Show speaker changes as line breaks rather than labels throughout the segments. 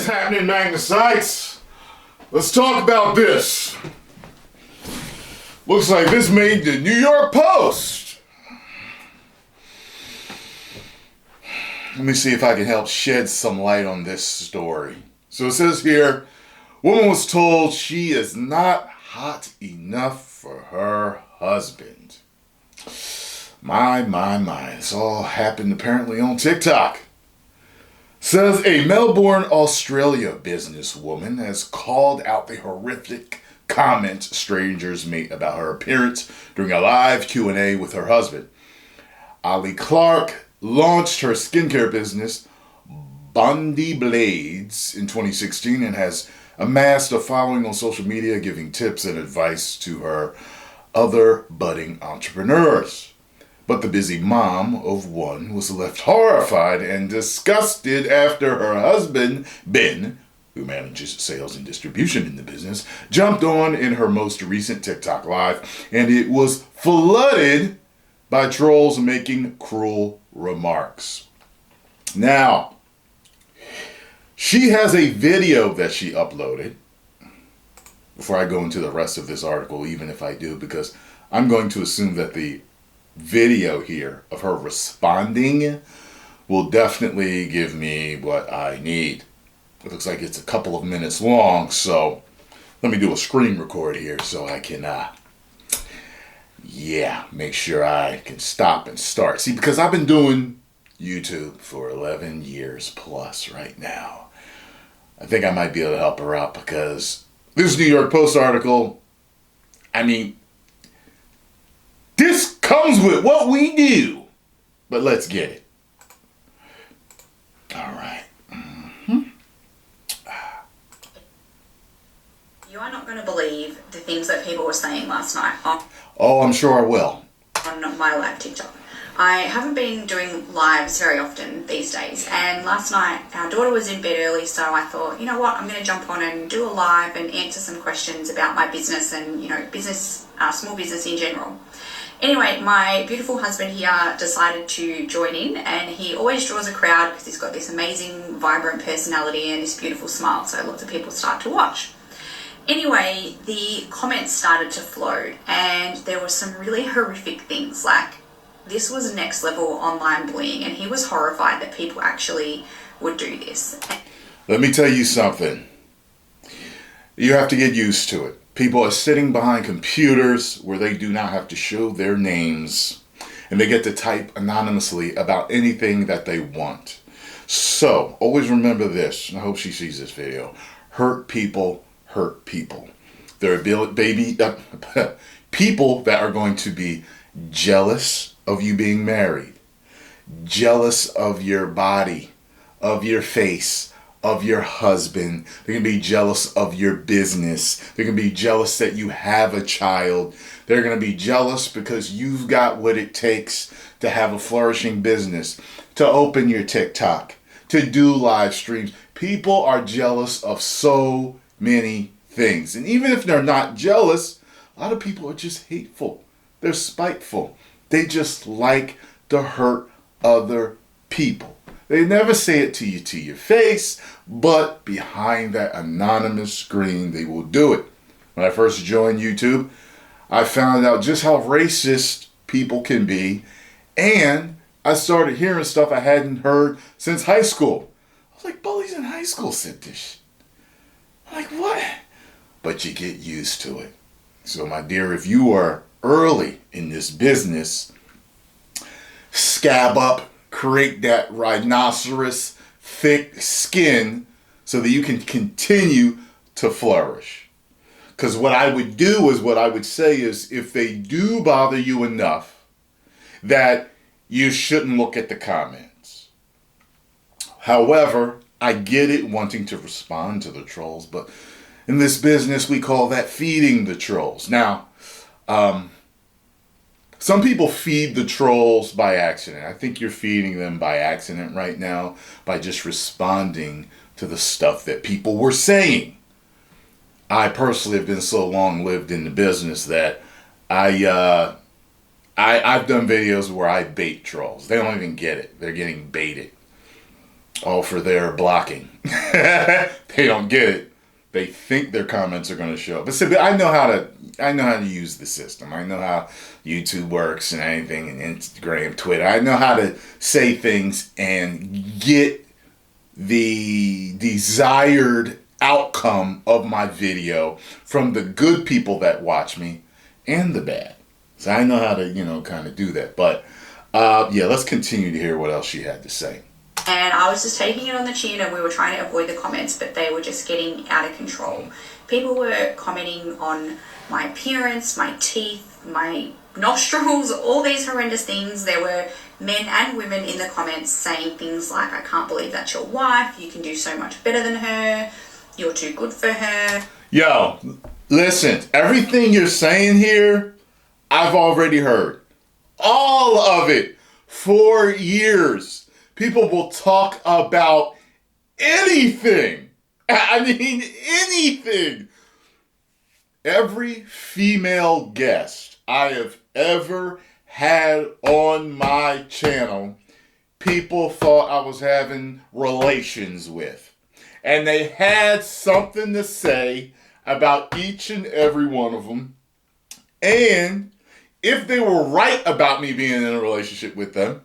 happening, Magnusites? Let's talk about this. Looks like this made the New York Post. Let me see if I can help shed some light on this story. So it says here, woman was told she is not hot enough for her husband. My. This all happened apparently on TikTok. Says a Melbourne, Australia businesswoman has called out the horrific comments strangers made about her appearance during a live Q&A with her husband. Ali Clark launched her skincare business, Bondi Blades, in 2016 and has amassed a following on social media giving tips and advice to her other budding entrepreneurs. But the busy mom of one was left horrified and disgusted after her husband, Ben, who manages sales and distribution in the business, jumped on in her most recent TikTok live, and it was flooded by trolls making cruel remarks. Now, she has a video that she uploaded. Before I go into the rest of this article, even if I do, because I'm going to assume that the video here of her responding will definitely give me what I need. It looks like it's a couple of minutes long, so let me do a screen record here so I can make sure I can stop and start. See, because I've been doing YouTube for 11 years plus right now. I think I might be able to help her out because this New York Post article, this comes with what we do. But let's get it. All right.
You are not going to believe the things that people were saying last night
Oh, I'm sure I will.
on my live TikTok. I haven't been doing lives very often these days, and last night our daughter was in bed early, so I thought, you know what, I'm going to jump on and do a live and answer some questions about my business and, business, small business in general. Anyway, my beautiful husband here decided to join in, and he always draws a crowd because he's got this amazing, vibrant personality and this beautiful smile, so lots of people start to watch. Anyway, the comments started to flow, and there were some really horrific things, like this was next level online bullying, and he was horrified that people actually would do this.
Let me tell you something. You have to get used to it. People are sitting behind computers where they do not have to show their names, and they get to type anonymously about anything that they want. So, always remember this, and I hope she sees this video. Hurt people hurt people. There are people that are going to be jealous of you being married, jealous of your body, of your face, of your husband. They're going to be jealous of your business. They're going to be jealous that you have a child. They're going to be jealous because you've got what it takes to have a flourishing business, to open your TikTok, to do live streams. People are jealous of so many things. And even if they're not jealous, a lot of people are just hateful. They're spiteful. They just like to hurt other people. They never say it to you to your face, but behind that anonymous screen, they will do it. When I first joined YouTube, I found out just how racist people can be, and I started hearing stuff I hadn't heard since high school. I was like, bullies in high school said this shit. I'm like, what? But you get used to it. So my dear, if you are early in this business, scab up, create that rhinoceros thick skin so that you can continue to flourish. Because what I would do is, what I would say is, if they do bother you enough, that you shouldn't look at the comments. However, I get it wanting to respond to the trolls, but in this business we call that feeding the trolls. Now, some people feed the trolls by accident. I think you're feeding them by accident right now by just responding to the stuff that people were saying. I personally have been so long lived in the business that I've done videos where I bait trolls. They don't even get it. They're getting baited. all for their blocking. They don't get it. They think their comments are going to show up. But see, I know how to use the system. I know how YouTube works and anything, and Instagram, Twitter. I know how to say things and get the desired outcome of my video from the good people that watch me and the bad. So I know how to, kind of do that. But yeah, let's continue to hear what else she had to say.
And I was just taking it on the chin, and we were trying to avoid the comments, but they were just getting out of control. People were commenting on my appearance, my teeth, my nostrils, all these horrendous things. There were men and women in the comments saying things like, I can't believe that's your wife, you can do so much better than her, you're too good for her.
Yo, listen, everything you're saying here, I've already heard. All of it. For years. People will talk about anything. I mean, anything. Every female guest I have ever had on my channel, people thought I was having relations with. And they had something to say about each and every one of them. And if they were right about me being in a relationship with them,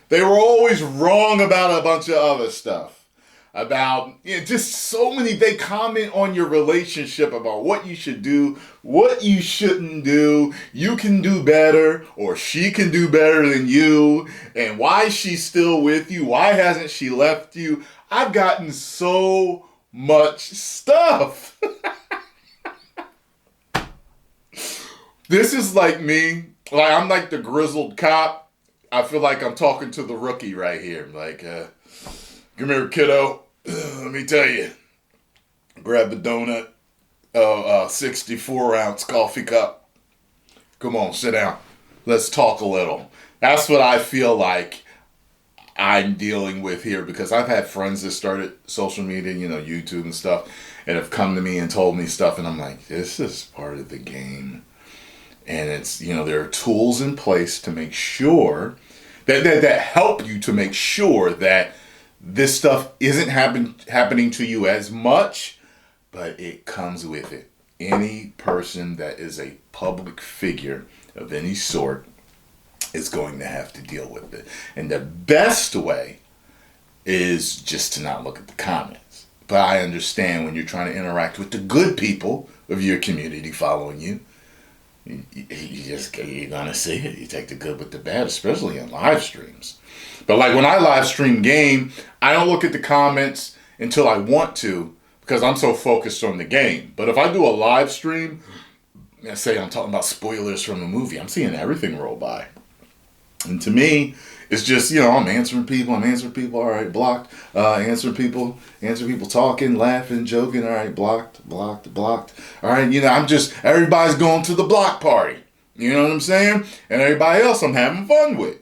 they were always wrong about a bunch of other stuff. About, just so many, they comment on your relationship about what you should do, what you shouldn't do, you can do better, or she can do better than you, and why she's still with you, why hasn't she left you. I've gotten so much stuff. This is like me, like I'm like the grizzled cop. I feel like I'm talking to the rookie right here. Like, come here, kiddo. Let me tell you. Grab a donut, 64-ounce coffee cup. Come on, sit down. Let's talk a little. That's what I feel like I'm dealing with here, because I've had friends that started social media, YouTube and stuff, and have come to me and told me stuff, and I'm like, this is part of the game. And it's, there are tools in place to make sure that help you to make sure that this stuff isn't happening to you as much, but it comes with it. Any person that is a public figure of any sort is going to have to deal with it. And the best way is just to not look at the comments. But I understand when you're trying to interact with the good people of your community following you, you're gonna see it. You take the good with the bad, especially in live streams. But like when I live stream game, I don't look at the comments until I want to, because I'm so focused on the game. But if I do a live stream, let's say I'm talking about spoilers from a movie, I'm seeing everything roll by. And to me, it's just, I'm answering people, all right, blocked, answering people talking, laughing, joking, all right, blocked, all right, everybody's going to the block party, you know what I'm saying? And everybody else I'm having fun with.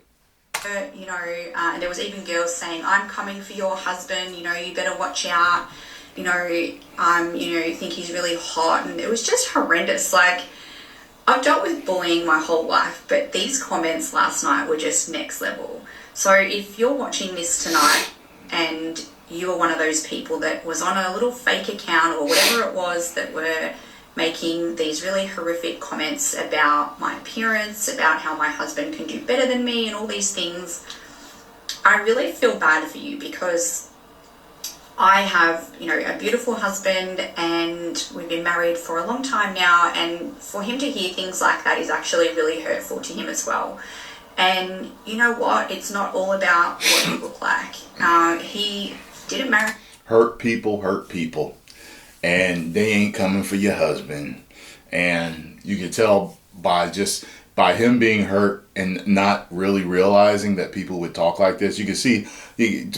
There was even girls saying, I'm coming for your husband, you better watch out, think he's really hot, and it was just horrendous. Like, I've dealt with bullying my whole life, but these comments last night were just next level. So if you're watching this tonight and you were one of those people that was on a little fake account or whatever it was that were making these really horrific comments about my appearance, about how my husband can do better than me and all these things, I really feel bad for you, because I have, a beautiful husband, and we've been married for a long time now, and for him to hear things like that is actually really hurtful to him as well. And you know what? It's not all about what you look like. He didn't marry.
Hurt people. And they ain't coming for your husband. And you can tell by him being hurt and not really realizing that people would talk like this. You can see,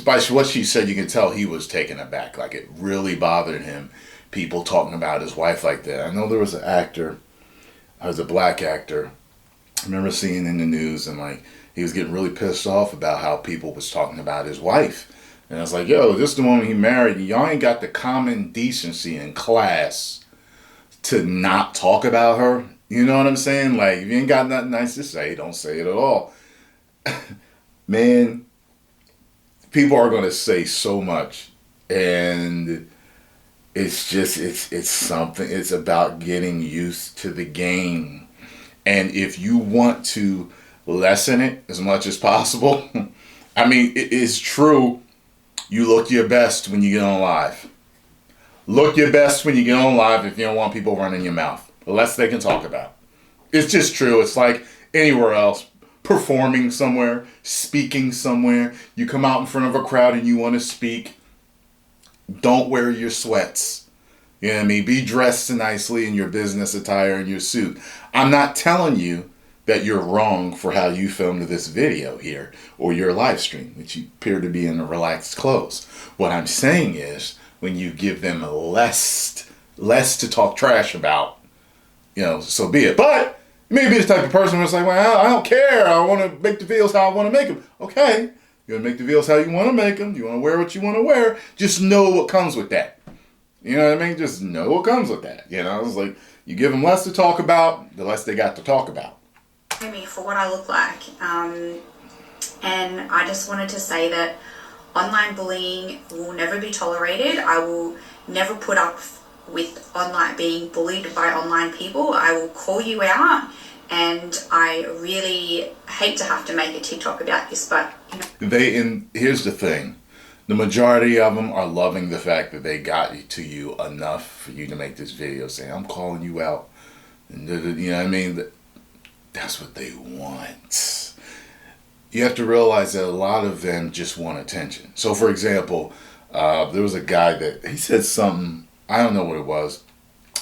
by what she said, you can tell he was taken aback. Like, it really bothered him, people talking about his wife like that. I know there was an actor, a black actor, I remember seeing in the news, and like, he was getting really pissed off about how people was talking about his wife. And I was like, yo, this is the woman he married. Y'all ain't got the common decency and class to not talk about her. You know what I'm saying? Like, if you ain't got nothing nice to say, don't say it at all. Man, people are going to say so much, and it's just it's something. It's about getting used to the game, and if you want to lessen it as much as possible, I mean, it is true. You look your best when you get on live. Look your best when you get on live if you don't want people running your mouth. The less they can talk about. It's just true. It's like anywhere else. Performing somewhere, speaking somewhere. You come out in front of a crowd and you want to speak. Don't wear your sweats. You know what I mean? Be dressed nicely in your business attire and your suit. I'm not telling you that you're wrong for how you filmed this video here or your live stream, which you appear to be in relaxed clothes. What I'm saying is when you give them less to talk trash about, so be it. But you may be the type of person who's like, well, I don't care. I want to make the videos how I want to make them. Okay. You want to make the videos how you want to make them. You want to wear what you want to wear. Just know what comes with that. You know what I mean? Just know what comes with that. It's like you give them less to talk about, the less they got to talk about.
Me for what I look like. And I just wanted to say that online bullying will never be tolerated. I will never put up with being bullied by online people. I will call you out, and I really hate to have to make a TikTok about this, but
here's the thing. The majority of them are loving the fact that they got to you enough for you to make this video saying, I'm calling you out. And you know what I mean? That's what they want. You have to realize that a lot of them just want attention. So, for example, there was a guy that he said something, I don't know what it was.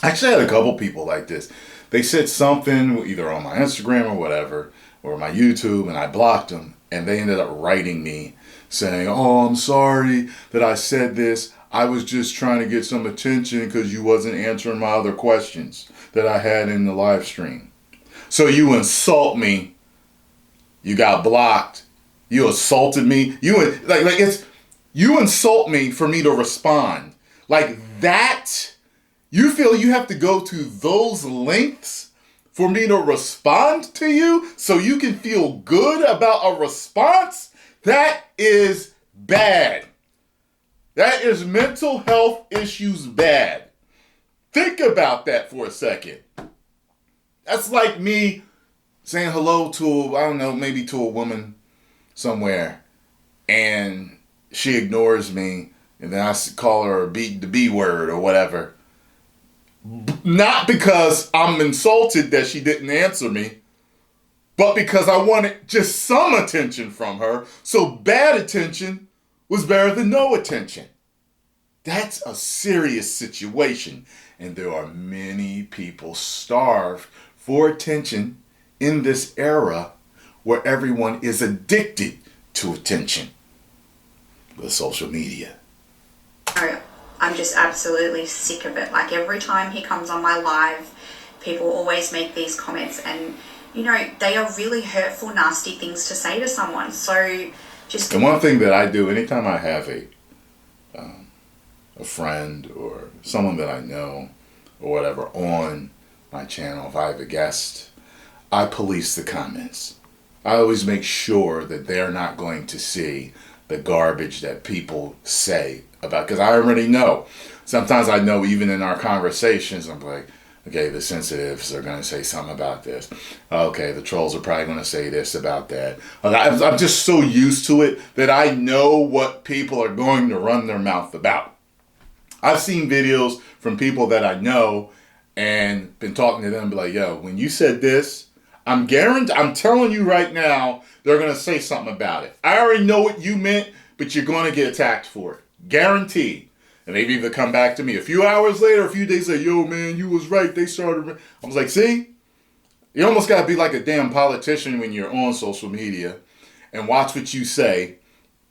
Actually, I had a couple people like this. They said something either on my Instagram or whatever, or my YouTube, and I blocked them. And they ended up writing me saying, oh, I'm sorry that I said this. I was just trying to get some attention because you wasn't answering my other questions that I had in the live stream. So you insult me. You got blocked. You assaulted me. You insult me for me to respond. Like that, you feel you have to go to those lengths for me to respond to you so you can feel good about a response? That is bad. That is mental health issues bad. Think about that for a second. That's like me saying hello to, maybe to a woman somewhere, and she ignores me, and then I call her the B word or whatever. Not because I'm insulted that she didn't answer me, but because I wanted just some attention from her. So bad attention was better than no attention. That's a serious situation. And there are many people starved for attention in this era where everyone is addicted to attention with social media.
I'm just absolutely sick of it. Like every time he comes on my live, people always make these comments, and they are really hurtful, nasty things to say to someone. So just...
And one thing that I do anytime I have a friend or someone that I know or whatever on my channel, if I have a guest, I police the comments. I always make sure that they're not going to see the garbage that people say about, because I already know. Sometimes I know even in our conversations, I'm like, okay, the sensitives are going to say something about this. Okay, the trolls are probably going to say this about that. I'm just so used to it that I know what people are going to run their mouth about. I've seen videos from people that I know and been talking to them and be like, yo, when you said this, I'm telling you right now, they're going to say something about it. I already know what you meant, but you're going to get attacked for it. Guaranteed. And they've either come back to me a few hours later, a few days later, yo, man, you was right. They started. I was like, see? You almost got to be like a damn politician when you're on social media and watch what you say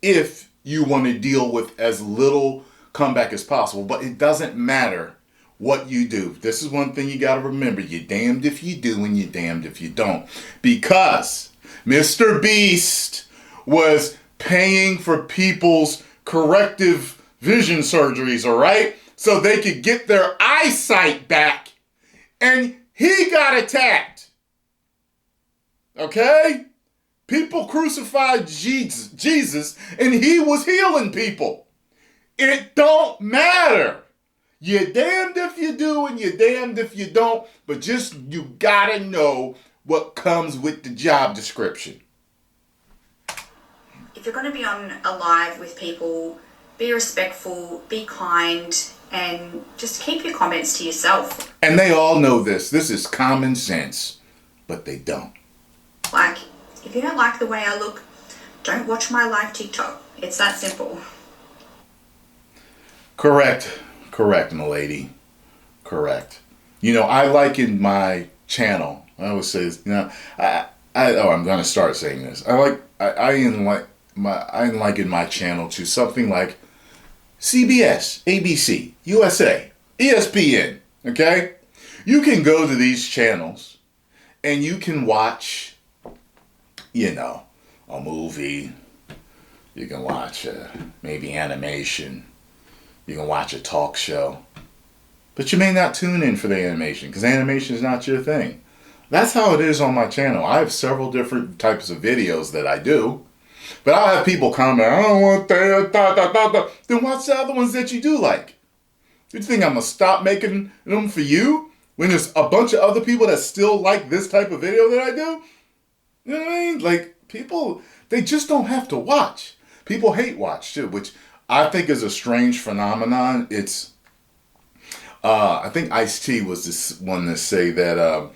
if you want to deal with as little comeback as possible. But it doesn't matter what you do. This is one thing you got to remember. You're damned if you do and you're damned if you don't. Because Mr. Beast was paying for people's corrective vision surgeries, all right? So they could get their eyesight back. And he got attacked. Okay? People crucified Jesus and he was healing people. It don't matter. You're damned if you do and you're damned if you don't, but just you gotta know what comes with the job description.
If you're going to be on a live with people, be respectful, be kind, and just keep your comments to yourself.
And they all know this. This is common sense, but they don't.
Like, if you don't like the way I look, don't watch my live TikTok. It's that simple.
Correct, milady. Correct. You know, I liken my channel. I always say this, you know, I'm gonna start saying this. I liken my channel to something like CBS, ABC, USA, ESPN. Okay? You can go to these channels and you can watch, you know, a movie. You can watch maybe animation. You can watch a talk show. But you may not tune in for the animation because animation is not your thing. That's how it is on my channel. I have several different types of videos that I do. But I'll have people comment, I don't want that, Then watch the other ones that you do like. You think I'm going to stop making them for you when there's a bunch of other people that still like this type of video that I do? You know what I mean? Like, people, they just don't have to watch. People hate watch too, which I think is a strange phenomenon. It's, I think Ice-T was this one to say that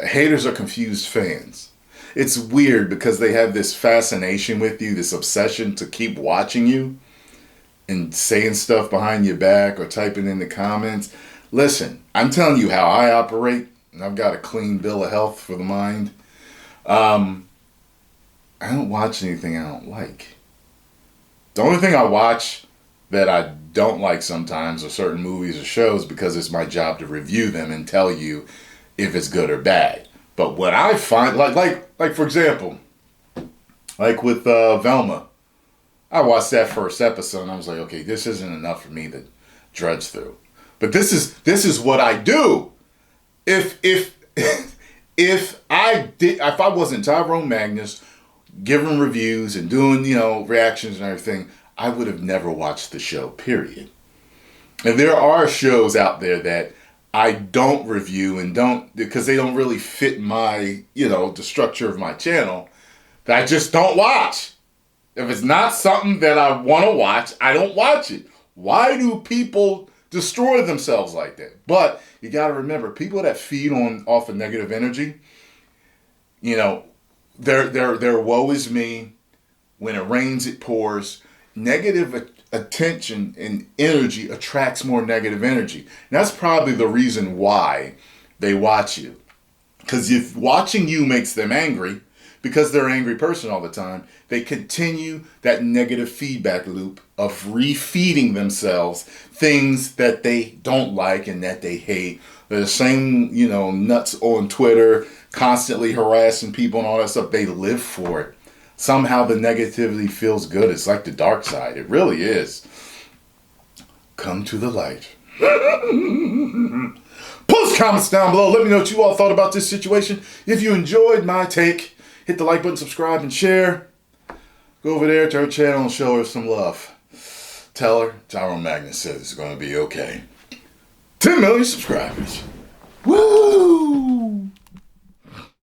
haters are confused fans. It's weird because they have this fascination with you, this obsession to keep watching you and saying stuff behind your back or typing in the comments. Listen, I'm telling you how I operate, and I've got a clean bill of health for the mind. I don't watch anything I don't like. The only thing I watch that I don't like sometimes are certain movies or shows because it's my job to review them and tell you if it's good or bad. But what I find, like for example, like with Velma, I watched that first episode and I was like, okay, this isn't enough for me to drudge through. But this is what I do. If I wasn't Tyrone Magnus giving reviews and doing, you know, reactions and everything, I would have never watched the show, period. And there are shows out there that I don't review and don't, because they don't really fit my, you know, the structure of my channel, that I just don't watch. If it's not something that I want to watch, I don't watch it. Why do people destroy themselves like that? But you got to remember, people that feed off of negative energy, you know, their woe is me. When it rains, it pours. Negative attention and energy attracts more negative energy. And that's probably the reason why they watch you. Because if watching you makes them angry, because they're an angry person all the time, they continue that negative feedback loop of refeeding themselves things that they don't like and that they hate. They're the same, you know, nuts on Twitter, constantly harassing people and all that stuff. They live for it. Somehow the negativity feels good. It's like the dark side. It really is. Come to the light. Post comments down below. Let me know what you all thought about this situation. If you enjoyed my take, hit the like button, subscribe, and share. Go over there to her channel and show her some love. Tell her Tyrone Magnus says it's going to be okay. 10 million subscribers. Woo!